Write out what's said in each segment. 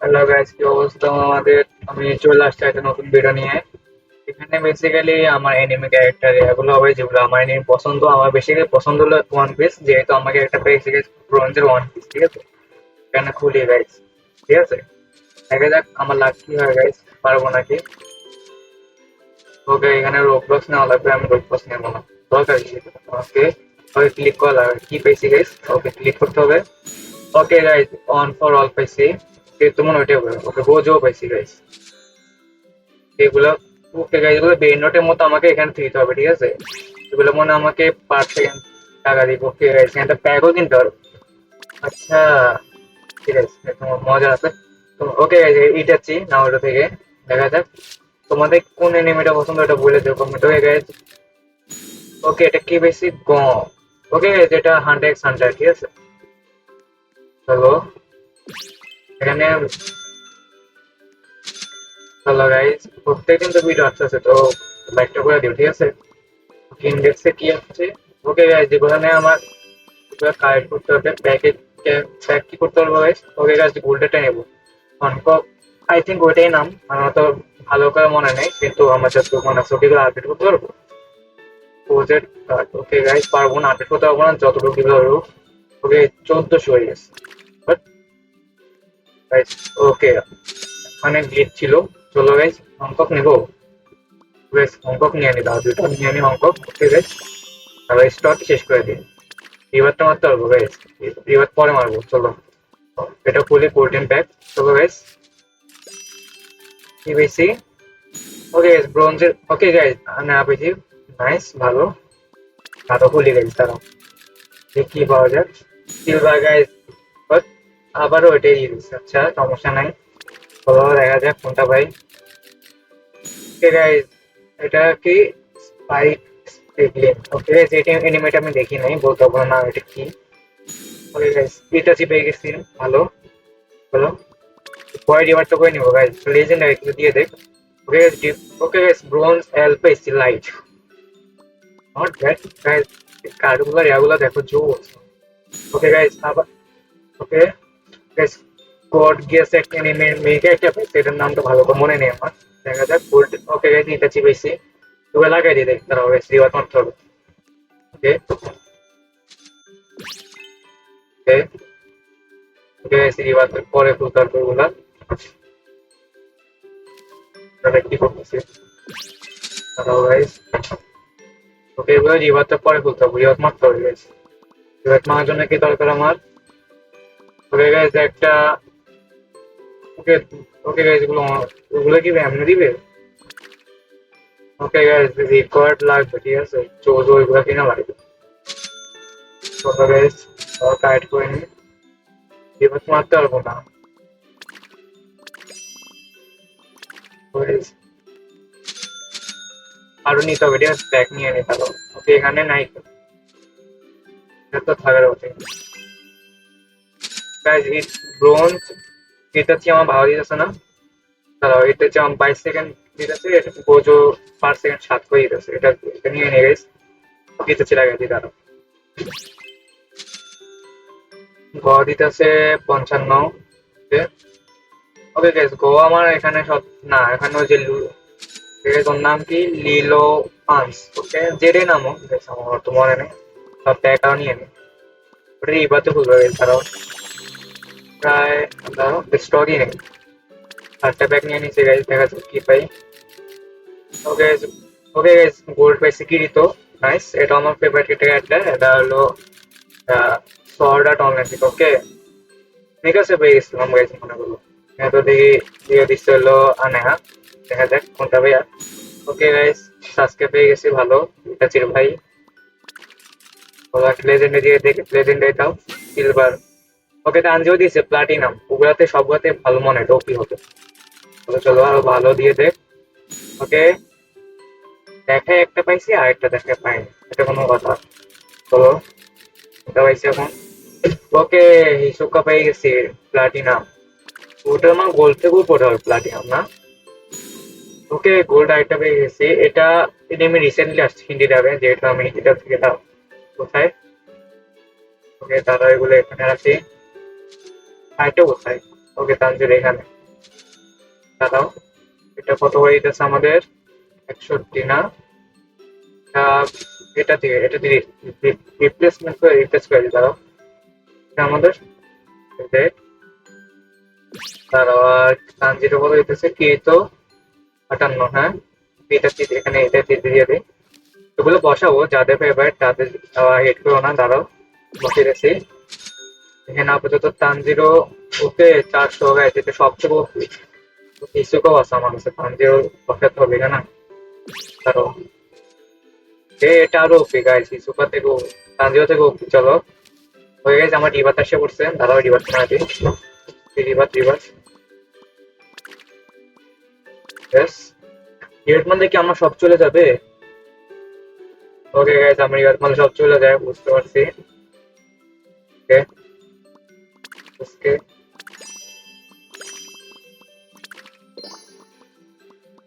Hello guys, কি অবস্থা আমাদের? আমি চলে আসছি একটা নতুন ভিডিও নিয়ে। এখানে বেসিক্যালি আমার এনিমে ক্যারেক্টার এগুলো হবে যেগুলো আমার এনিমে পছন্দ। আমার বেসিক্যালি পছন্দ হলো ওয়ান পিস, যেহেতু আমাকে একটা বেসিক্যালি ব্রোঞ্জের ওয়ান পিস, ঠিক আছে? এখানে খুলি গাইস, ঠিক আছে? দেখা যাক আমার লাক কি হয় গাইস, পারবো নাকি। ওকে, এখানে রোবলক্স নেওয়া লাগবে, আমি রোবলক্স নেবো না, দরকার কি? ওকে, ওকে ক্লিক করা লাগবে। কি পাইছি গাইস? ওকে ক্লিক করতে হবে। Okay guys, on for all পাইছি, যেহেতু মনে ওইটাই হবে। ওকে বোঝো পাইছি গাইস এগুলো। ওকে গাইস, এগুলো বের নোটের মতো আমাকে এখানে দিতে হবে, ঠিক আছে? এগুলো মনে হয় আমাকে পার সেকেন্ড টাকা দিব। ওকে গাইস, এখানে প্যাকও কিনতে হবে। আচ্ছা, ঠিক আছে, তোমার মজা আছে। ওকে গাইস, ইটাচ্ছি না ওটা থেকে। দেখা যাক তোমাদের কোন এনিমেটা পছন্দ, এটা বলে দেবো কমেন্ট। ওকে গাইস, ওকে এটা কি বেশি গম। ওকে গাইস, এটা 100x 100, ঠিক আছে? চলো এখানে, চলো গাইস, প্রত্যেকদিন তো ভিডিও আসতেছে, তো লাইকটা করে দিও, ঠিক আছে? ইন্ডেক্সে কি আছে? ওকে গাইস, যেখানে আমার কালেক্ট করতে হবে প্যাকে, প্যাক কি করতে হবে গাইস? ওকে গাইস, গোল্ডেটা নেবো কনকক, আই থিঙ্ক ওইটাই নাম। আমার তো ভালো করে মনে নেই, কিন্তু আমার যত মনে আছে ওকে আপডেট করতে পারবো। প্রজেক্ট কার্ড, ওকে গাইস, পারবো না, আপডেট করতে পারবো না যতটুকু কি পারবো। ওকে 1400 হয়ে গেছে, বাট গাইস, ওকে মানে গ্লিচ ছিল। চলো গাইস, হংকক নেবো। গাইস হংকক নিয়ে আনি, দাও দুটো নিয়ে আনি হংকক। ওকে গাইস, তারপর স্টক শেষ করে দিন। রিভারটা মারতে পারবো গাইস, রিভার পরে মারবো। চলো এটা খুলে গোল্ডেন প্যাক। চলো গাইস, কি পেয়েছি? ওকে গাইস, ব্রোঞ্জের। ওকে গাইস, না পেয়েছি। নাইস, ভালো। ভালো খুলে গেছে তারা, দেখি কি পাওয়া যায়। সিলভার গাইস, বাট আবারও এটাই দিয়ে দিচ্ছে। আচ্ছা, সমস্যা নাই, চলো দেখা যাক কোনটা পাই। ওকে গাইস, এটা কি? স্পাইক স্পিগলিন। ওকে গাইস, এটা এনিমেটা আমি দেখি নাই, বলতে পারবো না এটা কি। ওকে গাইস, এটা পেয়ে গেছি, ভালো। চলো পরে রিওয়ার্ডটা করে নিবো গাইস, লেজেন্ডারি কিছু দিয়ে দেখ। Okay guys, okay guys, bronze alpha is light, not bad guys. কার্ডগুলো ইয়াগুলো দেখো, জোস। ওকে গাইস আবার, ওকে গাইস, গড গিয়াস একটা এনিমে মেয়ে একটা পাইছে, এটার নামটা ভালো করে মনে নেই আমার। দেখা যাক গোল্ড। ওকে গাইস, এটা চিপেছি, তোকে লাগাই দিয়ে দেখ, তারা গাইস রিওয়ার্ড করতে হবে। ওকে ওকে ওকে গাইস, রিওয়ার্ড পরে ফুল তারপর গুলা তাহলে কি করতেছি, তারাও গাইস। ওকে এবার রিওয়ার্ডটা পরে খুলতে হবে, রিওয়ার্ড মারতে হবে গাইস। রিওয়ার্ড মারার জন্য কি দরকার আমার? ওকে গাইস, একটা, ওকে ওকে গাইস, এগুলো ওগুলো কি এমনি দিবে? ওকে গাইস, রেকর্ড লাগবে, ঠিক আছে? চোজ ওইগুলো কিনা লাগবে। ওকে গাইস, টাইট করে নি, এবার মারতে পারবো না। Guys, আরো নিতে হবে, ঠিক আছে? ব্যাগ নিয়ে নিতে হবে। ওকে এখানে নাই তো, এটা তো থাকার কথা। গাইস, এই ব্রোঞ্জ, এটা হচ্ছে আমার ভালো দিতেছে না। দাঁড়াও, এটা হচ্ছে আমার 22 সেকেন্ড দিতেছে, এটা বোঝো পার সেকেন্ড 7 করে দিতেছে। এটা এটা নিয়ে নিয়ে গাইস, দিতেছি, লাগাই দিই, দাঁড়াও। গ দিতেছে 55। ওকে ওকে গাইস, গো আমার এখানে সব না, এখানে ওই যে ঠিক আছে, ওর নাম কি? লিলো পান্স। ওকে জেডে নামও, ঠিক আছে? আমার তো মনে নেই, সব টাকাও নিয়ে নি। ওটা এবার তো খুলবে গাইস, দাঁড়াও। প্রায়, দাঁড়াও, স্টকই নেই। 4টা ব্যাগ নিয়ে নিচে গাইস, দেখা যাক কি পাই। ওকে ওকে গাইস, গোল্ড পাইছি, কিরিতো। নাইস, এটা আমার ফেভারিট ক্যারেক্টার। এটা হলো সর্ড আর্ট অনলাইন থেকে। ওকে ঠিক আছে, পেয়ে গেছিলাম গাইস, মনে করলো। তো দেখি দিয়ে দিচ্ছে হলো আনেহা। দেখা যাক কোনটা ভাইয়া। ওকে গাইস, সাসকে পেয়ে গেছি, ভালো। এটা চির ভাই, ওরা লেজেন্ডে দিয়ে দেখে, লেজেন্ডে দাও। সিলভার, ওকে টানজিও দিয়েছে প্লাটিনাম। ওগুলাতে সবগুলাতে ভালো মনে হয় ওপি হবে। চলো চলো, আরো ভালো দিয়ে দেখ। ওকে, দেখায় একটা পাইছি আর একটা দেখায় পাইনি, এটা কোনো কথা? চলো, এটা পাইছি এখন। ওকে, হিসুকা পেয়ে গেছি, প্লাটিনাম। ওটা আমার গোল্ড থেকে উপরে হবে প্লাটিনাম, না? ওকে, গোল্ড আইটা পেয়ে গেছি। এটা আমি রিসেন্টলি আসছি হিন্দি ডাবে, যেহেতু আমি এটা থেকে দাও। কোথায়? ওকে, তারা এগুলো এখানে আছে। আইটা কোথায়? ওকে, তানজির এখানে। দাঁড়াও, এটা কত হয়ে গেছে আমাদের? 61 না? আহ, এটা দিয়ে রিপ্লেস করে দিই, দাঁড়াও। এটা আমাদের এই যে, দাঁড়াও, আর তানজিরও কত হইতেছে? কি তো 58, হ্যাঁ। এখানে এটা দিয়ে দিই। এগুলো বসাবো যাদের ফেভারিট তাদের, হেড করো না, দাঁড়াও, বসিয়ে গেছি। এখানে আপাতত তানজিরো, ওকে 400 গাইছে, এটা সবচেয়ে ইসুকেও আছে আমার কাছে, তানজিরো বসাতে হবে না? দাঁড়াও, এটা আরো ওপি গাইস, ইসুকা থেকে তানজিরো থেকে ওপি। চলো, হয়ে গেছে আমার ডিবাত এসে পড়ছে, দাঁড়াও ডিবাত না দিই, ডিবাত ইয়েস। ডিবাত মানে কি আমার সব চলে যাবে? ওকে গাইস, আমার ডিবাত মানে সব চলে যায়, বুঝতে পারছি। ওকে ওকে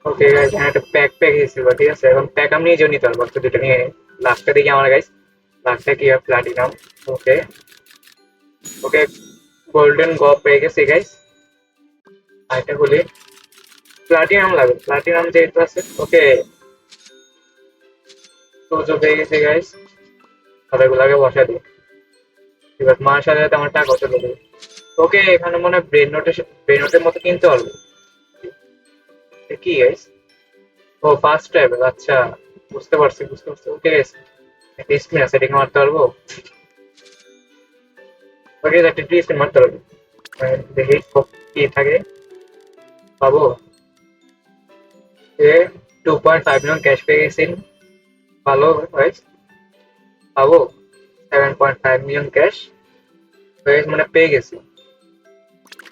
ওকে গাইস, একটা প্যাক দিয়েছিল, ঠিক আছে। এখন প্যাক আমি নিজেও নিতে পারবো, তো দুটো নিয়ে লাস্টটা দেখি আমার গাইস। লাস্টটা কি হয়? প্লাটিনাম। ওকে ওকে, গোল্ডেন গপ পেয়ে গেছি গাইস। আরেকটা খুলি, প্লাটিনাম লাগবে, প্লাটিনাম যেহেতু আছে। ওকে, সুযোগ পেয়ে গেছি গাইস, সবাইগুলোকে বসা দিই। এবার মার সাথে সাথে আমার টাকা চলে যাবে। ওকে, এখানে মনে হয় ব্রেন নোটের মতো কিনতে পারবো। এ কি গাইস? ও ফার্স্ট ট্রাভেল, আচ্ছা, বুঝতে পারছি। ওকে গাইস, একটা স্ক্রিন আছে, এটাকে মারতে পারবো? ওকে, একটা স্ক্রিন মারতে পারবো। দেখি কি থাকে, পাবো? এ 2.5 মিলিয়ন ক্যাশ পেয়ে গেছি, ভালো গাইস। পাবো 7.5 মিলিয়ন ক্যাশ মানে পেয়ে গেছি।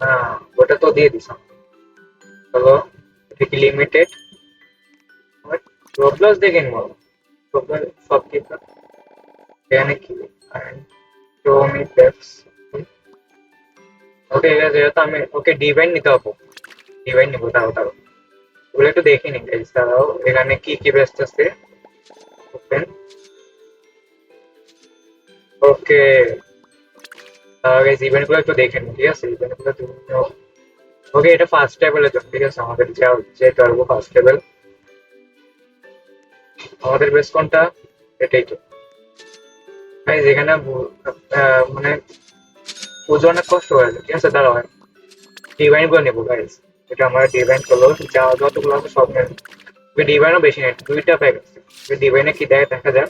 হ্যাঁ, ওটা তো দিয়ে দিস। চলো, এটা কি লিমিটেড? রোবলক্স দেখে নিবো, সব কি এখানে কি? Show me পেপস। ওকে, যেহেতু আমি ওকে ডিভাইন নিতে হবো, ডিভাইন নিবো, দাঁড়াও ওগুলো একটু দেখে নি গাইস, দাঁড়াও। এখানে কি কি বেস্ট আছে? ওপেন। ওকে, গাইস ইভেন্ট গুলো একটু দেখে নি, ঠিক আছে, ইভেন্ট গুলো তুমি। ওকে, এটা ফার্স্ট লেভেলের জন্য, ঠিক আছে, আমাদের যে করবো ফার্স্ট লেভেল। আমাদের বেস কোনটা? এটাই তো গাইস, এখানে মানে বুঝে অনেক কষ্ট হয়ে যায়, ঠিক আছে, দাঁড়াও ডিভাইন গুলো নেবো গাইস। এটা আমার ডিভাইন করলো, যা যতগুলো আছে সব নেব। ডিভাইনও বেশি নেই, দুইটা প্যাক আছে। ডিভাইনে কি দেয় দেখা যাক,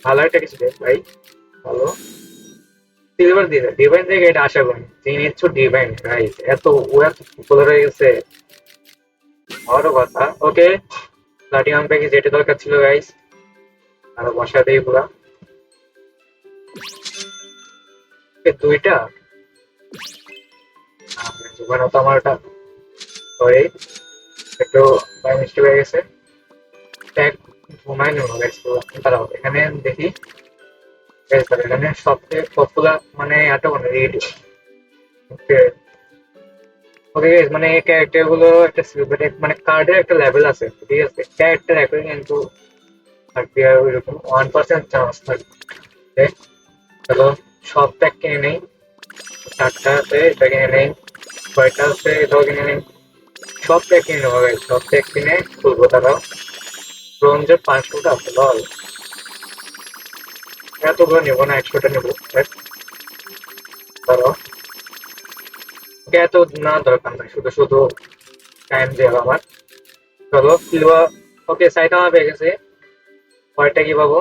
ভালো একটা কিছু দেয় ভাই, ভালো। সিলভার দিয়ে দেয়, ডিভাইন থেকে এটা আশা করি। তিনি নিচ্ছ ডিভাইন গাইস, ও এত পপুলার হয়ে গেছে, আমারও কথা। ওকে, প্লাটিনাম প্যাকেজ যেটা দরকার ছিল গাইস, আরো বসা দেই পুরা। দুইটা জীবনে তো আমার ওটা, সরি, একটু বাই মিস্টেক হয়ে গেছে। ট্যাগ ঘুমাই নেবো গাইস, দাঁড়াও এখানে দেখি। গাইস দাঁড়াও, এখানে সবচেয়ে পপুলার মানে এত মানে রেড। ওকে ওকে গাইস, মানে এই ক্যারেক্টার গুলো একটা সিলভার মানে কার্ডের একটা লেভেল আছে, ঠিক আছে, ক্যারেক্টার একই কিন্তু থাকবে, আর ওইরকম 1% চান্স থাকবে। Okay, চলো সব প্যাক কিনে নেই। 4টা আছে, এটা কিনে নেই। 6টা আছে, এটাও কিনে নেই। সব প্যাক কিনে নেবো গাইস, সব প্যাক কিনে খুলবো, দাঁড়াও। ব্রোঞ্জের 500টা আছে, বল এতগুলো নেবো না, 100টা নেবো। ধরো, ওকে, এত না দরকার নাই, শুধু শুধু টাইম দেওয়া আমার। চলো সিলভার। ওকে, সাইটামা পেয়ে গেছে। কয়টা কি পাবো?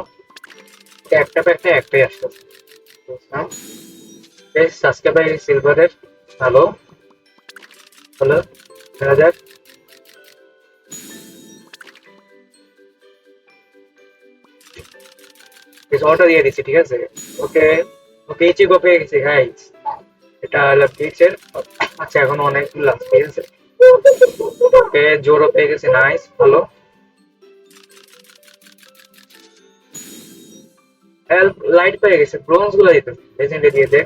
একটা প্যাকটা একটাই আসতেছে, বুঝলাম। বেশ, আজকে পাই সিলভারের, ভালো। হলো, দেখা যাক। বেশ, অটো দিয়ে দিচ্ছি, ঠিক আছে। ওকে ওকে, ইচিগো পেয়ে গেছি গাইস, এটা হলো পিচের। আচ্ছা, এখন অনেকগুলো আছে, ঠিক আছে। ওকে, জোরও পেয়ে গেছি, নাইস, ভালো। হেল্প লাইট পেয়ে গেছে, ব্রোঞ্জ গুলো দিতে লেজেন্ডে দিয়ে দে।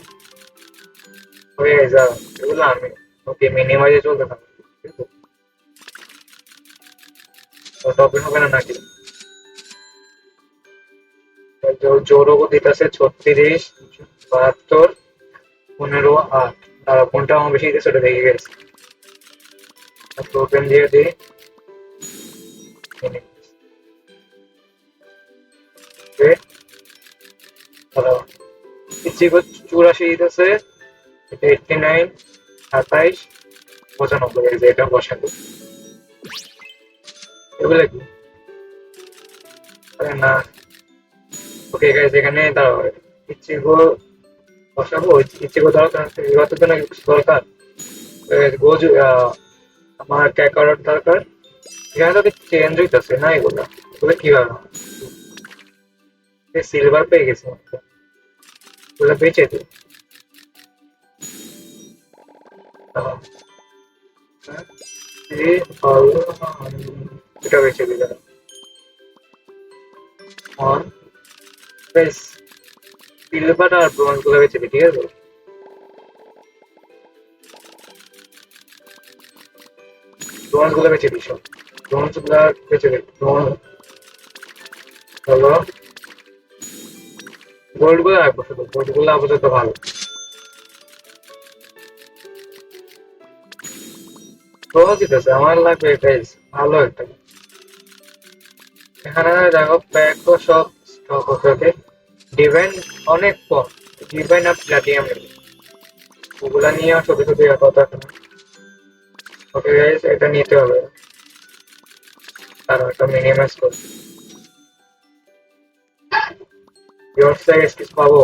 ওকে যা, এগুলো আমি ওকে মিনিমাইজে চলতে থাকবো, ঠিক আছে। টপে হবে না নাকি? জোরও দিতেছে 36, 72, 15, 8। তারা কোনটা আমার বেশি দিতেছে ওটা দেখে গেছে। ওপেন দিয়ে দিই। ইচিগো 84 দিতেছে, এটা 89, 27, 95, এই যে এটা বসাবো। এগুলো কি? আরে না। ওকে গাইস, এখানে দাঁড়াও, ইচিগো বসাবো। ইচিগো দরকার, এগুলোর জন্য কিছু দরকার। গোজু আমার ক্যাকারট দরকার। এখানে তো চেঞ্জ হইতেছে না এগুলা, এগুলো কিভাবে সিলভার পেয়ে গেছে, এগুলো বেঁচে দিই। এটা বেঁচে দিই অন বেশ। সিলভার আর ব্রোঞ্জ গুলো বেঁচে দিই, ঠিক আছে। ব্রোঞ্জ গুলো বেঁচে দিই, সব ব্রোঞ্জ গুলো বেঁচে দিই। ব্রোঞ্জ হলো, গোল্ড গুলো রাখবো, শুধু গোল্ড গুলো আপাতত ভালো। ব্রোঞ্জ দিতেছে, আমার লাগবে বেশ ভালো একটা। এখানে দেখো ব্যাগ তো সব স্টক ওকে। ডিভাইন অনেক কম, ডিভাইন আর প্লাটিনাম ওগুলা নিয়ে ছোট ছোট কথা না। ওকে গাইস, এটা নিতে হবে, কারণ এটা মিনিমাইজ করতে। ইয়োর সাইজ কিছু পাবো?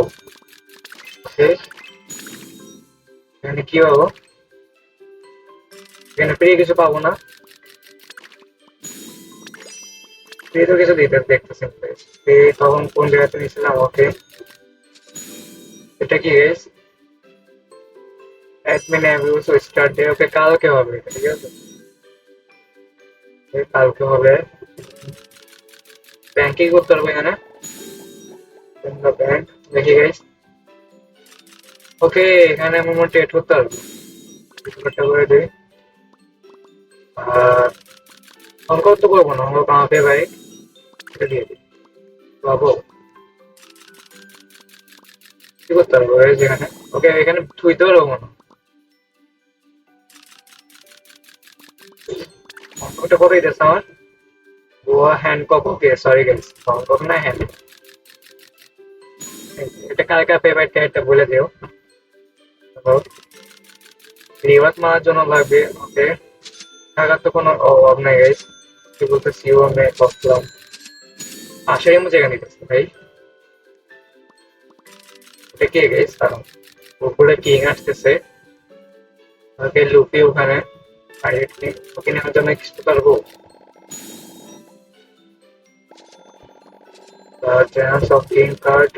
ওকে, এখানে কি পাবো? এখানে ফ্রি কিছু পাবো না? ফ্রি তো কিছু দিতে দেখতেছি ফ্রি। তখন কোন জায়গাতে নিয়েছিলাম? ওকে, এটা কি guys? Admin abuse start day. Okay, কালকে হবে এটা, ঠিক আছে। কালকে হবে। ব্যাংকিং করতে পারবো এখানে, ব্যাংক দেখি গাইস। ওকে, এখানে মোমেন্ট এড করতে পারবো, কিছুটা করে দিই। আর অঙ্ক তো করবো না, অঙ্ক কামাতে ভাই, এটা দিয়ে দিই পাবো। কি করতে পারবো যেখানে? ওকে, এখানে থুইতে পারবো না, অঙ্কটা কত দিতেছে আমার? গোয়া হ্যান্ডকক। ওকে সরি গাইস, হংকক না হ্যান্ড। এটা কার কার ফেভারিট ক্যারেক্টার বলে দিও। রিওয়াজ মারার জন্য লাগবে। ওকে, টাকার তো কোনো অভাব নাই গাইস। কি বলতে সিও মে কসলাম আশারই মতো জায়গা নিতেছে ভাই। এটা কে গাইস? কারণ উপরে কিং আসতেছে। ওকে, লুপি ওখানে ডাইরেক্টলি ওকে নেওয়ার জন্য কিছু পারবো। Chance of king card.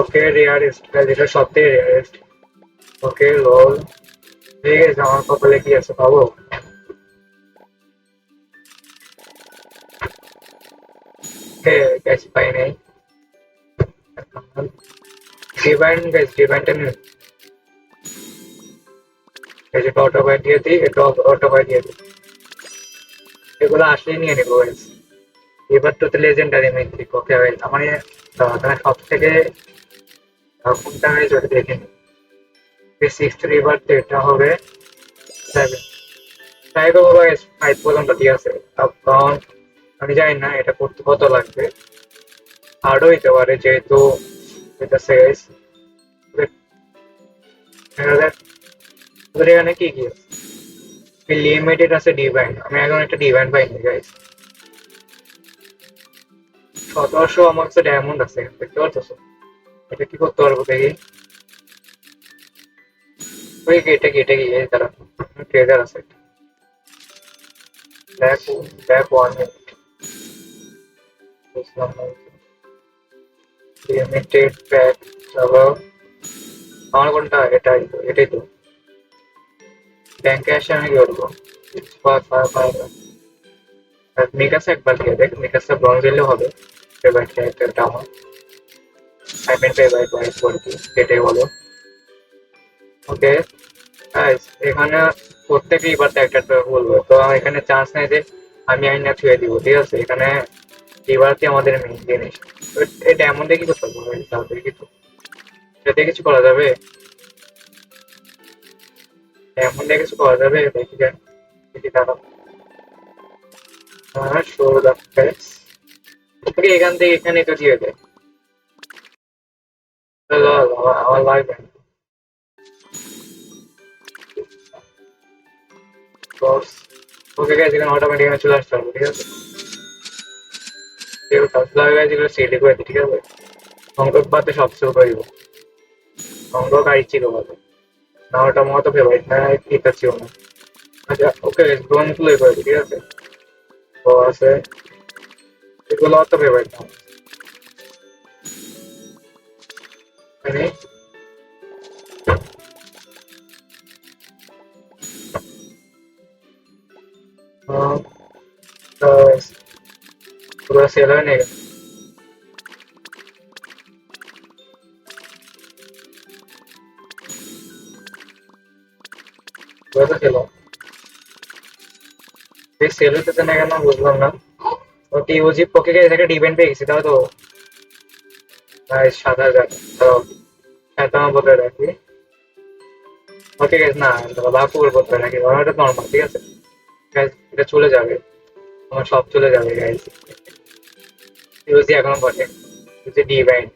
Okay, rarest, যেটা সব থেকে রেয়ারেস্ট। ওকে লোল, ঠিক আছে। আমার কপালে কি আছে পাবো? গ্যাস পাই নাই। ডিভাইন গ্যাস, ডিভাইনটা নিয়ে এই যে অটো বাই দিয়ে দিই, এটা অটো বাই দিয়ে দিই। এগুলো আসলেই নিয়ে নেবো গাইস। এবার তো লেজেন্ডারি মিথিক। ওকে ভাই, আমার এখানে সব থেকে কোনটা হয়েছে ওটা দেখে নিই। সিক্স রিভার তো এটা হবে 7। ট্রাই করবো গাইস 5 পর্যন্ত, ঠিক আছে। কারণ আমি জানি না এটা করতে কত লাগবে, হার্ডও হইতে পারে যেহেতু এটা গাইস। এখানে কি কি আছে? লিমিটেড আছে ডিভাইন, আমি এখন একটা ডিভাইন পাইনি গাইস। 1700 আমার কাছে ডায়মন্ড আছে, দেখতে পাচ্ছ? এটা কি করতে পারবো দেখি। ওই এটা কি এই তারা ট্রেজার আছে। ব্যাক, ব্যাক 1 মিনিট, বুঝলাম না। লিমিটেড ব্যাক, চলো। আমার কোনটা? এটাই তো ব্যাংকে আসে আমি কি করবো? মিকাসে একবার দিয়ে দেখ, মিকাসে ব্রঞ্জ এলেও হবে। ফেভারিট ক্যারেক্টারটা আমার, আই মিন ফেভারিট ওয়াইফ আর কি, এটাই বলো। ওকে গাইস, এখানে প্রত্যেক রিভার ক্যারেক্টারটা বলবো তো, এখানে চান্স নেই যে আমি আইনা ছুঁয়ে দিব, ঠিক আছে। এখানে রিভারটি আমাদের মেইন জিনিস। এটা এমন দিয়ে কি করতে পারবো তাহলে কিছু, এতে কিছু করা যাবে? এমন দিয়ে কিছু করা যাবে দেখি যান, দেখি দাঁড়াও। হ্যাঁ, শো দ্য ফেস। ওকে, এখান থেকে এখানে তো দিয়ে দেয়। চলো, আমার লাগবে না। বস, ওকে গাইজ, এখানে অটোমেটিক চলে আসতে হবে, ঠিক আছে? যেগুলো কাজ লাগে গাইজ, এগুলো সিলেক্ট করে দিই, ঠিক আছে? অঙ্ক বাদে সব সেল করিব। অঙ্ক গাড়ি ছিল বলে না, ওটা মতো ফেভারিট না, ঠিক আছে না। আচ্ছা, ওকে, ড্রোন গুলোই করে দিই, ঠিক আছে? তো আছে, এগুলো অত ফেভারিট না মানে। পুরো সেল হয় না এখানে। পুরো তো সেল সেল হইতেছে না কেন বুঝলাম না। ওকে, ইউজি ওকে গাইজ, একটা ডিপেন্ড পেয়ে গেছি, তাও তো। গাইজ 7,000, তো এত আমার বদলে রাখি। ওকে গাইজ, না বাপুর বদলে রাখি, ওটা নর্মাল, ঠিক আছে? গাইজ, এটা চলে যাবে, আমার সব চলে যাবে গাইজ। ইউজি এখনো বটে, ইউজি ডিভাইন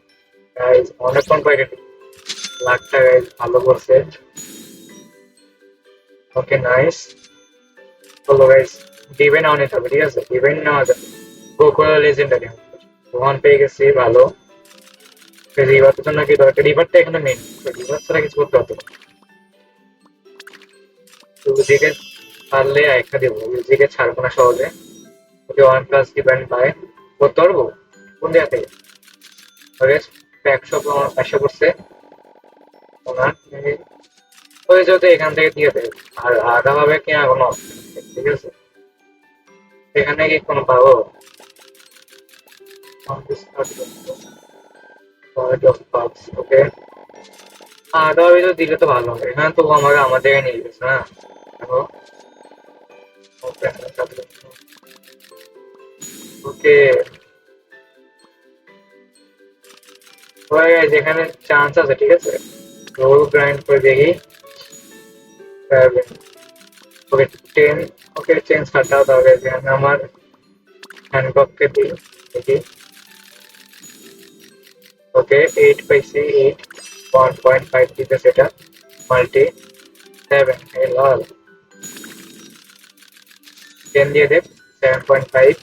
গাইজ, অনেকক্ষণ পাইরে লাখটা গাইজ ভালো করছে। ওকে, নাইস। চলো গাইজ, ডিভাইন নেওয়া নিতে হবে, ঠিক আছে? ডিভাইন নেওয়া যাবে, গোকুল লেজেন্ডারি ওয়ান পেয়ে গেছি, ভালো। রিভার জন্য কি দরকার? রিভারটা এখানে মেন, রিভার ছাড়া কিছু করতে হতো না। ইউজিকে পারলে একটা দেবো, ইউজিকে ছাড়বো না সহজে। ওকে, ওয়ান প্লাস ডিপেন্ড পায় করতে পারবো কোন জায়গা থেকে? ওকে, একশো, 100 করছে ওনার। ওই যদি এখান থেকে দিয়ে দেবে, আর আধা ভাবে কি কোনো option নেই, ঠিক আছে? এখানে কি কোনো পাবো? ওকে, আধা ভাবে তো দিলে তো ভালো হবে, হ্যাঁ, তো আমাকে আমার জায়গায় নিয়ে গেছে না। দেখো, ওকে, যেখানে চান্স আছে, ঠিক আছে? রোল গ্রাইন্ড করে দেখি। ওকে, 10। ওকে, চেঞ্জ কাটাও তাহলে, যেখানে আমার হ্যান্ডবককে দিই, দেখি। ওকে, 8 পাইছি, 8 1.5 দিতে সেটা মাল্টি 7, এই লাল 10 দিয়ে দেব, 7.5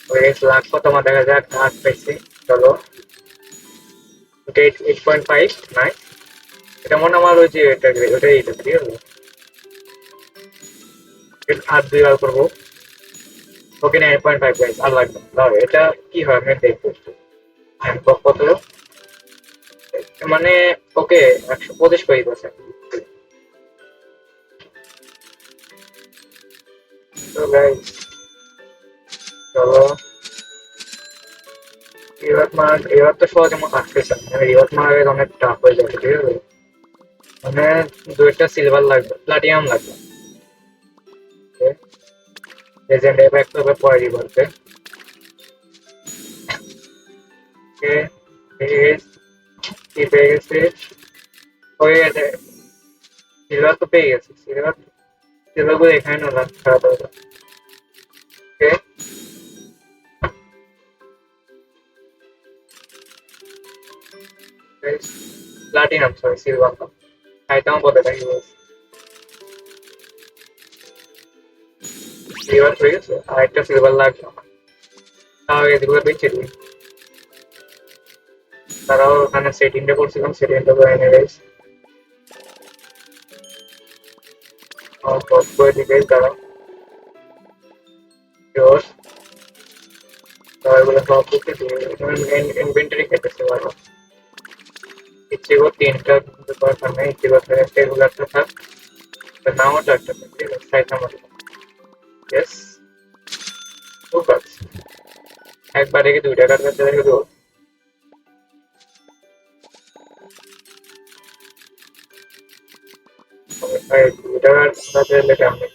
হয়ে গেছে। লাখ কত আমার দেখা যাক, 8 পাইছি। চলো, ওকে, 8.5, নাই, এটা মনে আমার ওই যে এটা ওটাই, এটা ঠিক আছে? 8 দুই বার করবো। ওকে, 9.5 গাইস, আর লাগবে না, দাও এটা কি হয় আমি দেখবো একটু। হ্যান্ডবক কত মানে? ওকে, 125 পাই গেছে। তো গাইস, চলো, এবার তো সহজে আমার আসতেছে না, মানে এবার মারা অনেক টাফ হয়ে যাবে, ঠিক আছে? মানে দুইটা সিলভার লাগবে, প্লাটিনাম লাগবে। লেজেন্ড এবার একটু পরে বলতে। কি পেয়ে গেছে? হয়ে গেছে, সিলভার তো পেয়ে গেছে, সিলভার। সিলভার গুলো এখানে না খারাপ হবে। ওকে, প্লাটিনাম, সরি সিলভার না, খাইতাম বলতে থাকি বলছি। সিলভার হয়ে গেছে, আর একটা সিলভার লাগবে আমার, তাও এগুলো বেঁচে দিই। তারাও ওখানে সেটিংটা করছিলাম, সেটিংটা করে এনে গেছে। করে দিবে তারা, জোর। তারপরে সব করতে দিয়ে ইনভেন্টরি খেতেছে ভালো। ইচ্ছে করে তিনটা দরকার নেই, ইচ্ছে করতে এগুলো একটা থাক, নামও তো একটা থাক, ঠিক আছে? সাইজ আমার, ইয়েস, খুব আছে। একবার রেখে 2 টাকার কাছে রেখে দেবো। ভাই, 2 টাকার কাছে লেখে আমি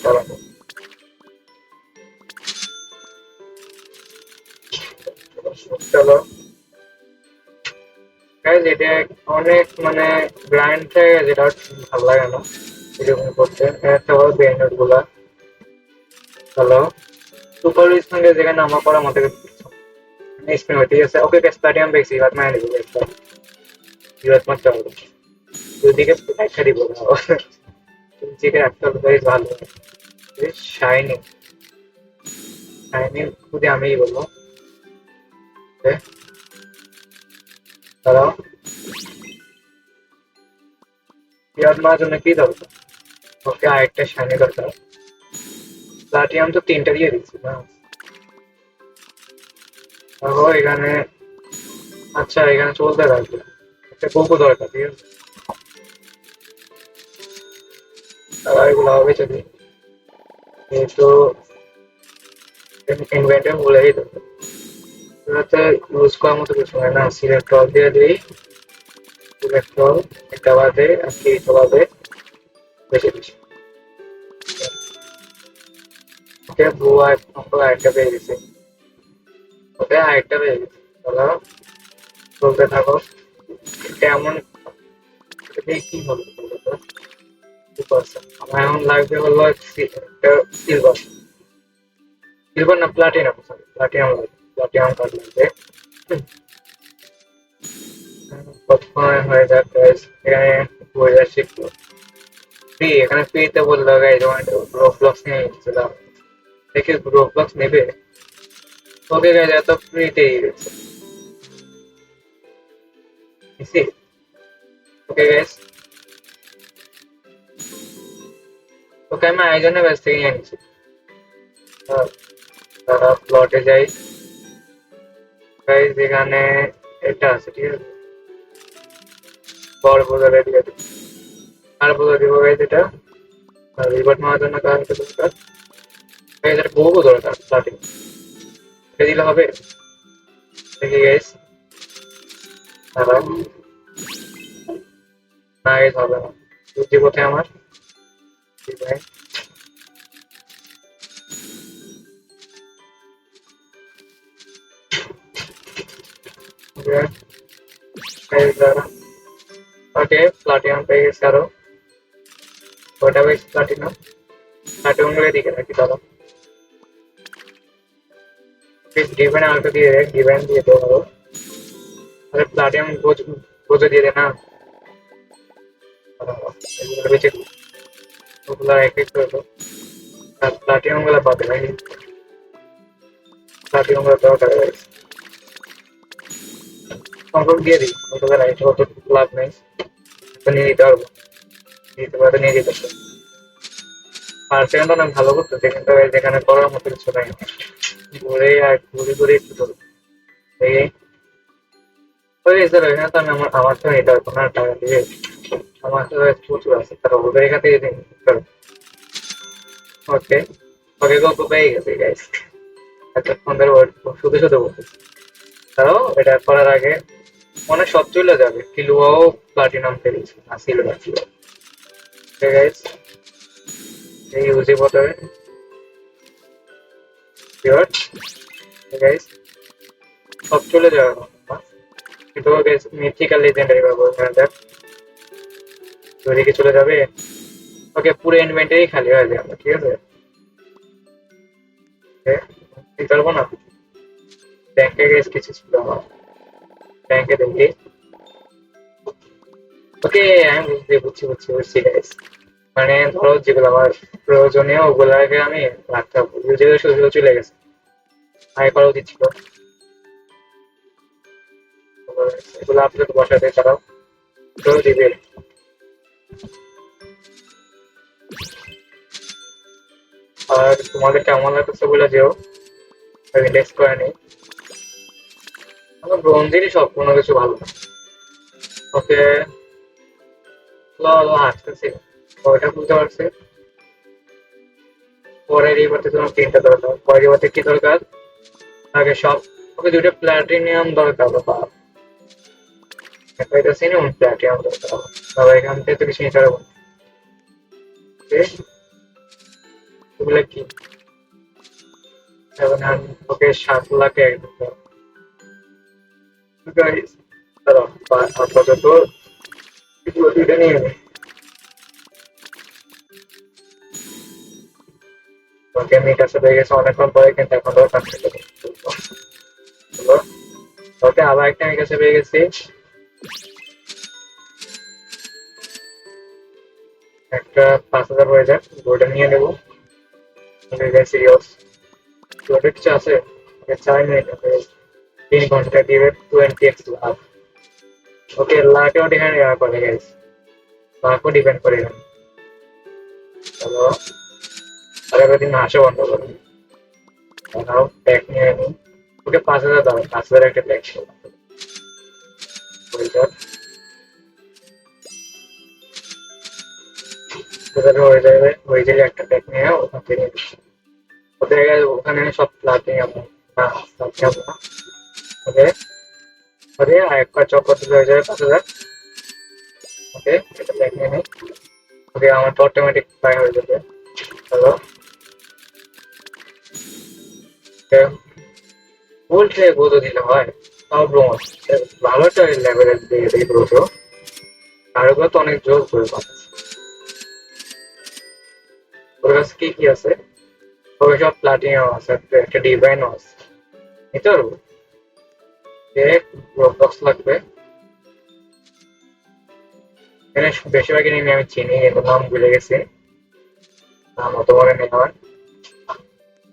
চালাবো। চলো গাইজ, এটা অনেক মানে গ্রাইন্ড হয়ে গেছে, যেটা ভালো লাগে না এরকম করতে। একটা হলো ব্যান্ড গুলা হ্যালো সুপার স্পিন যেখানে আমার করার মতো স্পিন ঠিক আছে। ওকে স্টাডিয়াম পেয়েছি, বাদ মানে নিবো ইউএস মারতে হবে, দুদিকে একটা দিব দিকে একটা বেশ ভালো শাইনিং। শাইনিং খুবই আমি বলবো দাঁড়াও, ইয়ার মার জন্য কি দরকার? ওকে আরেকটা শাইনি দরকার। প্লাটিনাম তো তিনটা দিয়ে দিচ্ছি না। ও এখানে আচ্ছা এখানে চলতে থাকবে, একটা কোকো দরকার ঠিক আছে। তারা এগুলো হবে যদি তো ইনভেন্টর বলেই দেবে এটাতে ইউজ করার মতো কিছু হয় না। সিলেক্ট অল দিয়ে দিই, সিলেক্ট অল একটা বাদে আর কি এটা বাদে বেশি বেশি। ওকে ব্লু আরেকটা পেয়ে গেছি, ওকে আরেকটা পেয়ে গেছি। চলো চলতে থাকো। কেমন কি হলো আমার এখন লাগবে হলো সিলভার, সিলভার না প্লাটিনাম, সরি প্লাটিনাম লাগবে, প্লাটিনাম কার্ড লাগবে। কতক্ষণ হয়ে যাক guys, এখানে হয়ে যাচ্ছে ফ্রি, এখানে ফ্রিতে বললো গাইজ রোবলক্স নিয়ে নিচ্ছিলাম, দেখি রোবলক্স নেবে। ওকে গাইজ এত ফ্রিতেই গেছে ওকে গাইজ, ওকে আমি আয়োজনের কাছ থেকে নিয়ে নিচ্ছি। তারা প্লটে যাই গাইজ, এখানে এটা আছে ঠিক আছে, বড় বোঝালে দিয়ে দিই আর বোঝা দিব গাইজ এটা। আর রিভার্ট নেওয়ার জন্য কার দরকার গাইজ, এটা বহু দরকার স্টার্টিং, এটা দিলে হবে। দেখি গাইজ তারা না গাইজ হবে না, বুদ্ধি কোথায় আমার ভাই। ওকে প্লাটিনাম পেয়ে গেছে আরো, ওটা বেশ প্লাটিনাম, প্লাটিনাম গুলো দিকে রাখি দাদা। ডিভেন আলটা দিয়ে দেখ, ডিভেন দিয়ে দেবো আরো, আরে প্লাটিনাম গোজো দিয়ে দে না। এগুলো বেঁচে ওগুলো এক এক করে দাও। আর প্লাটিনাম গুলো পাবে নাকি, প্লাটিনাম গুলো দরকার হয়েছে সংখ্যক দিয়ে দিই, ওটা রাইট অত লাভ নেই, তো নিয়ে নিতে পারবো, নিতে পারবে নিয়ে যেতে পারবো। আর সেখানে অনেক ভালো করতেছে কিন্তু যেখানে করার মতো কিছু নাই, ঘুরে আর ঘুরে ঘুরে একটু চলবে এই ওই স্যার এখানে তো আমি আমার তো নিতে পারবো না টাকা দিয়ে, আমার তো প্রচুর আছে, তারা ওদের এখান থেকে দিন। ওকে ওকে গল্প পেয়ে গেছে গাইস, এতক্ষণ ধরে শুধু শুধু বলতেছি। তারাও এটা করার আগে মনে সব চলে যাবে, কিলুয়াও প্লাটিনাম পেয়েছে না সিলভার ছিল। ওকে গাইস এই ইউজি বটরে শিওর গাইস সব চলে যাবে না, কিন্তু গাইস মিথিক্যাল লেজেন্ডারি পাবো এখানে দেখ, ওইদিকে চলে যাবে। ওকে পুরো ইনভেন্টরি খালি হয়ে যাবে ঠিক আছে, দিতে পারবো না। ব্যাংকে গেছে কিছু ছিল আমার, ব্যাংকে দেখি। ওকে আমি বুঝছি বুঝছি বুঝছি গাইস, মানে ধরো যেগুলো আমার প্রয়োজনীয় ওগুলাকে আমি রাখতে হবে, যেগুলো সেগুলো চলে গেছে আয় করা উচিত ছিল, এগুলো আপনাদের বসাতে তারাও কেউ দিবে। আর তোমাদের কেমন লাগতেছে বলে যেও, ইন্ডেক্স করে নেই, আমার ব্রোঞ্জেরই সব কোনো কিছু ভালো না। ওকে ল ল হাসতেছি, ওইটা বুঝতে পারছি। পরের এবারে তোমার তিনটা দরকার, পরের এবারে কি দরকার আগে সব। ওকে দুইটা প্লাটিনিয়াম দরকার বাবা, এটা সিনে প্লাটিনিয়াম দরকার বাবা, এখান থেকে তো কিছু নিতে পারবো না। ওগুলো কি ওকে 7 লাখে একদম গাইস, দাঁড়াও, আপাতত দুইটা নিয়ে নে। তোমাকে আমি কাছে পেয়ে গেছে অনেকক্ষণ পরে, কিন্তু এখন ধরো কাছ থেকে ওকে, আবার একটা আমি কাছে পেয়ে গেছি। একটা 5,000 হয়ে যাক, ওটা নিয়ে নেবো। সিরিয়াস ওটা কিছু আছে? 4 মিনিট, 3 ঘন্টা দিয়ে 20x লাভ। ওকে, লাখেও ডিপেন্ড করে গাইস, লাখও ডিপেন্ড করে এখানে। চলো আর একদিন হাসা বন্ধ করো। নাও প্যাক নিয়ে নিই। ওকে 5,000 দাও, 5,000 একটা প্যাক হয়ে যাবে, হয়ে গেলে একটা প্যাক নিয়ে ওখান থেকে নিয়ে দিচ্ছি। ওদের ওখানে সব প্লাটিনাম না, প্লাটিনাম না। ওকে, ওকে আর একবার চক্কর দিলে হয়ে যাবে 5,000। ওকে, এটা প্যাক নিয়ে নিই। ওকে, আমার তো অটোমেটিক বাই হয়ে যাবে। হ্যালো, ফুল ট্রে গ্রোথ দিলে হয়, তাও ব্রোঞ্জ ভালো একটা লেভেলের দিয়ে দিই গ্রোথ। আর ওগুলো তো অনেক জোর করে পাচ্ছে। ওর কাছে কি কি আছে? ওর সব প্লাটিনাম আছে, একটা ডিভাইনও আছে। নিতে পারবো? রোবলক্স লাগবে। এখানে বেশিরভাগই নিয়ে আমি চিনি, এগুলো নাম ভুলে গেছি, নাম অত মনে নেই আমার।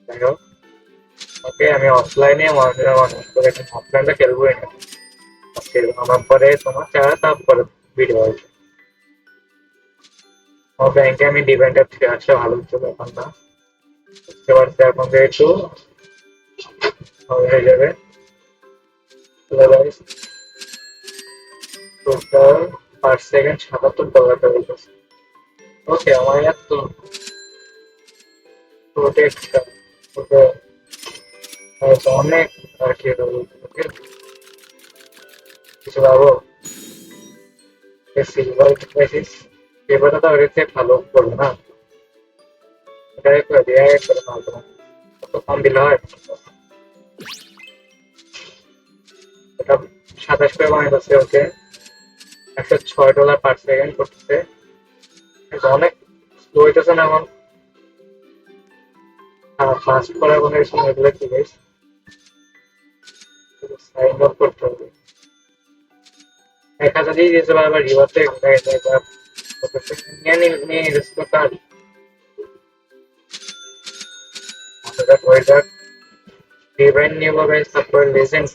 যাই হোক, ওকে আমি অফলাইনে অফলাইনটা খেলবোই না আজকে। আমার পরে তোমার চারা, তারপরে ভিডিও আসবে। আমার ব্যাংকে আমি ডিপেন্ডেন্ট থেকে আসলে ভালো হচ্ছে, এখন না বুঝতে পারছি। এখন একটু হয়ে যাবে। টোটাল পার সেকেন্ড $77 বলতেছে। ওকে, আমার এত প্রোটেক্ট ওকে অনেক আর কি ওকে কিছু পাবো। সিলভার পাইছিস, এবারে তো এর চেয়ে ভালো করবে না। এটা করে দিয়ে করে ভালো, কত কম দিলে হয়। এটা 27 করে বানাইতেছে। ওকে, $106 পার সেকেন্ড করতেছে। এটা অনেক স্লো হইতেছে না এখন? ফাস্ট করার কোনো কিছু এগুলো কি গাইস? সাইন আপ করতে হবে। 1,000 দিয়ে দিয়েছে, আবার রিওয়ার্ডে নিয়ে নিয়ে নিতেছিল কাজ। আমাদের হয়ে যাক, ডিভাইন নিয়ে গাইস, তারপরে লেজেন্ড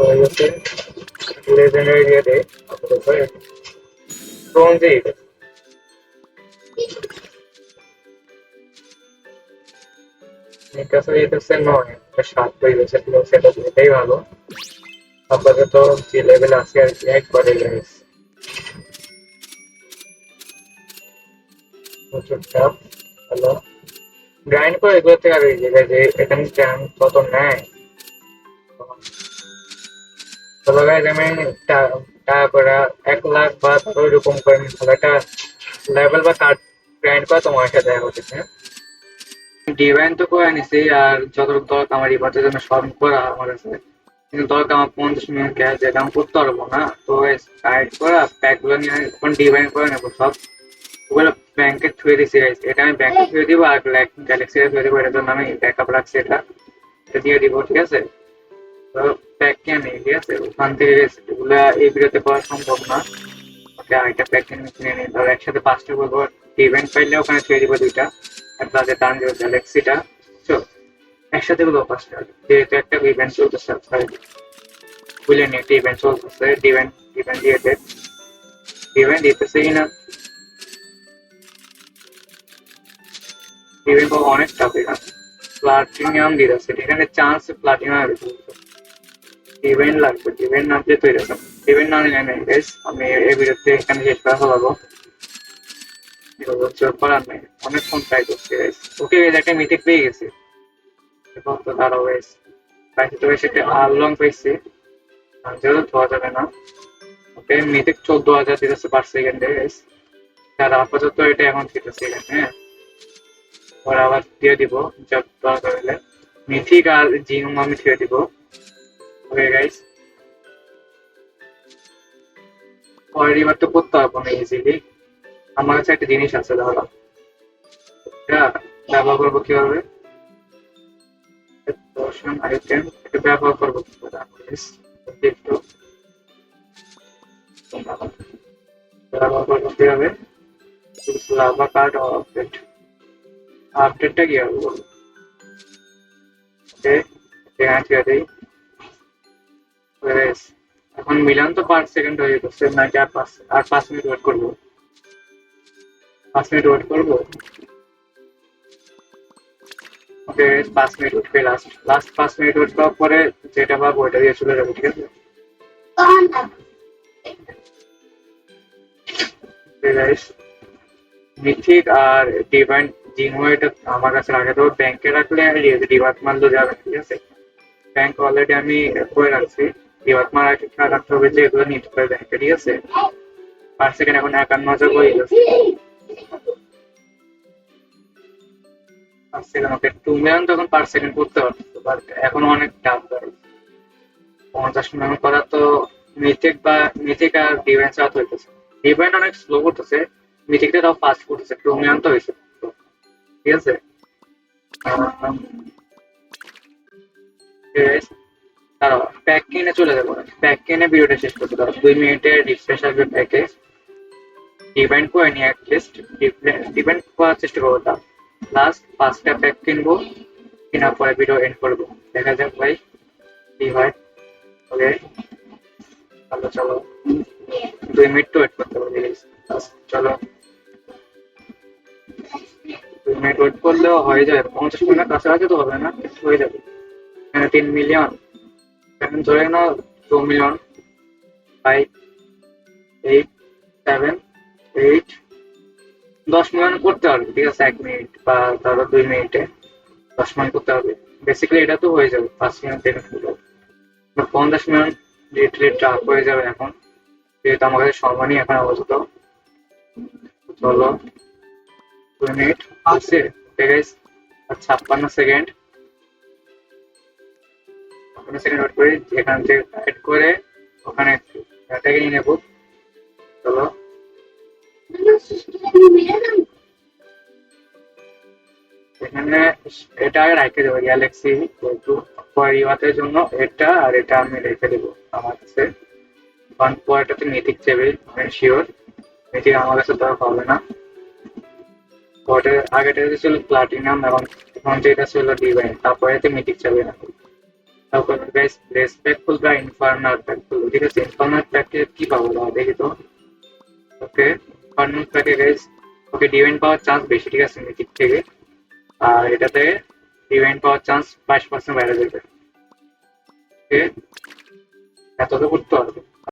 হয়ে গেছে। লেজেন্ডারি দিয়ে দেয় ব্রোঞ্জে। কাছে যেতেছে নয়, 7 হয়ে গেছে, সেটা এটাই ভালো। আপাতত যে লেভেল আছে আর কি একবারে গাইস, প্রচুর চাপ। হ্যালো, গ্রাইন্ড করে এগুলো থেকে আর এই জায়গায় যে এখানে চ্যান কত নেয়। চলো গাইস, আমি টাকা করে 1 লাখ বা ওইরকম করে আমি ভালো একটা লেভেল বা কার্ড গ্রাইন্ড করা তোমার সাথে দেখা হচ্ছে। হ্যাঁ, ডিভাইন তো করে নিছি, আর যতটুকু দরকার আমার রিভার্সের জন্য সব করা আমার আছে। কিন্তু দরকার আমার 50 মিনিট গ্যাস, যেটা আমি করতে পারবো না। তো গাইড করা প্যাকগুলো নিয়ে এখন ডিভাইন করে নেবো সব। ওগুলো ব্যাংকে থুয়ে দিছি গাইস, এটা আমি ব্যাংকে থুয়ে দিব আর গ্যালাক্সি থুয়ে দিব। এটার জন্য আমি ব্যাকআপ রাখছি, এটা দিয়ে দিব, ঠিক আছে? তো প্যাক কে নেই, ঠিক আছে? ওখান থেকে এগুলো এই ভিডিওতে করা সম্ভব না। ওকে, আরেকটা প্যাক কিনে নিই, ধরো একসাথে 5টা বলবো। ইভেন্ট পাইলে ওখানে থুয়ে দিব 2টা, আর প্লাসে টান দিব গ্যালাক্সিটা। একসাথে বলবো 5টা, যেহেতু একটা ইভেন্ট চলতেছে। বুঝলেন, একটা ইভেন্ট চলতেছে, ইভেন্ট ইভেন্ট দিয়েছে, ইভেন্ট দিতেছে কিনা ইভেন্ট পাবো অনেক টাফ এখানে। প্লাটিনাম দিতেছে এখানে, চান্স প্লাটিনাম ইভেন্ট লাগবে, ইভেন্ট নামতে তৈরি আছে। ইভেন্ট না নিলে নেই গাইস, আমি এই ভিডিওতে এখানে শেষ করা হলাম। করার নেই, অনেকক্ষণ ট্রাই করছি গাইস। ওকে গাইস, একটা মিথিক পেয়ে গেছি। তো দাঁড়াও গাইস, বাকি তো বেশ একটা আলং পেয়েছি, যেহেতু ধোয়া যাবে না। ওকে, মিথিক 14,000 দিতেছে পার সেকেন্ডে গাইস। তার আপাতত এটা এখন দিতেছে এখানে, হ্যাঁ। পরে আবার দিয়ে দিব, যা দরকার হলে। মিথিক আর জিম আমি ছেড়ে দিব। ওকে গাইস, পরের এবার তো করতে পারবো না ইজিলি। আমার কাছে একটা জিনিস আছে, দাঁড়া, এটা ব্যবহার করবো কিভাবে? দর্শন আইটেম এটা ব্যবহার করবো কিভাবে? একটু ব্যবহার করবো কিভাবে? লাভা কার্ড আপডেট, আপডেটটা কি হবে বলো? ওকে, এখানে ছেড়ে দিই। Whereas, এখন মিলান তো পার সেকেন্ড হয়ে যাচ্ছে নাকি আর 5 মিনিট ওয়েট করবো? 5 মিনিট ওয়েট করবো। ওকে, 5 মিনিট ওয়েট করে লাস্ট লাস্ট 5 মিনিট ওয়েট করার পরে যেটা পাবো ওইটা দিয়ে চলে যাবো, ঠিক আছে? গাইস, মিথিক আর ডিভাইন জিমো এটা আমার কাছে রাখে, তো ব্যাংকে রাখলে রিভার্ট মারলেও যাবে, ঠিক আছে? ব্যাংক অলরেডি আমি করে রাখছি। রিভার্ট মারা রাখতে হবে যে এগুলো নিতে হবে ব্যাংকে, ঠিক আছে? পার সেকেন্ড এখন 51,000 করে গেছে। পার সেকেন্ড ওকে 2 মিলিয়ন তখন পার সেকেন্ড করতে পারতো, বাট এখন অনেক টাফ গাইস। 50 মিলিয়ন করা তো মিথিক আর ডিভাইন সাথ হইতেছে। ডিভাইন অনেক স্লো করতেছে, মিথিকটা তাও ফাস্ট করতেছে। 2 মিলিয়ন তো হয়েছে, ঠিক আছে? দাঁড়াও, প্যাক কিনে চলে যাবো, প্যাক কিনে ভিডিওটা শেষ করতে দাও। 2 মিনিটে রিফ্রেশ আসবে প্যাকে। ডিপেন্ড করে নি অ্যাটলিস্ট, ডিপেন্ড করার চেষ্টা করবো। তা লাস্ট 5টা প্যাক কিনবো, কেনার পরে ভিডিও এন্ড করবো। দেখা যাক ভাই কি হয়। ওকে, চলো চলো, 2 মিনিট তো ওয়েট করতে হবে প্লিজ। চলো, 2 মিনিট ওয়েট করলেও হয়ে যাবে। 50 মিনিটের কাছাকাছি তো হবে না, হয়ে যাবে। এখানে 3 মিলিয়ন, এখন ধরে নাও 2 মিলিয়ন। 5, 8, 7, 8, 10 মিলিয়ন করতে পারবে, ঠিক আছে? 1 মিনিট বা ধরো 2 মিনিটে 10 মিলিয়ন করতে হবে। বেসিক্যালি এটা তো হয়ে যাবে 5 মিলিয়ন পেমেন্ট হলো। 50 মিলিয়ন লিটারেলি টাফ হয়ে যাবে এখন, যেহেতু আমার কাছে সময় নেই এখন আপাতত। চলো, 2 মিনিট আছে, ঠিক আছে? আর 56 সেকেন্ড, 56 সেকেন্ড ওয়েট করি। এখান থেকে অ্যাড করে ওখানে এটাকে নিয়ে নেবো। চলো, এখানে এটা রেখে দেবো গ্যালাক্সি, যেহেতু পরিবারের জন্য এটা আর এটা আমি রেখে দেবো আমার কাছে। কারণ পরেরটাতে মিথিক চেবে, আমি শিওর মিথিক আমার কাছে তো আর পাবে না। পরে আগেটা ছিল প্লাটিনাম এবং এখন যেটা ছিল ডিভাইন, তারপরে মিথিক চাবে না। তারপর গাইস রেসপেক্টফুল বা ইনফার্নাল প্যাক করবো, ঠিক আছে? ইনফার্নাল প্যাকে কি পাবো দাও দেখি তো। ওকে, ইনফার্নাল প্যাকে গাইস, ওকে ডিভাইন পাওয়ার চান্স বেশি, ঠিক আছে, মিথিক থেকে। আর এটাতে ডিভাইন পাওয়ার চান্স 22% বেড়ে যাবে। ওকে, এত তো করতে হবে।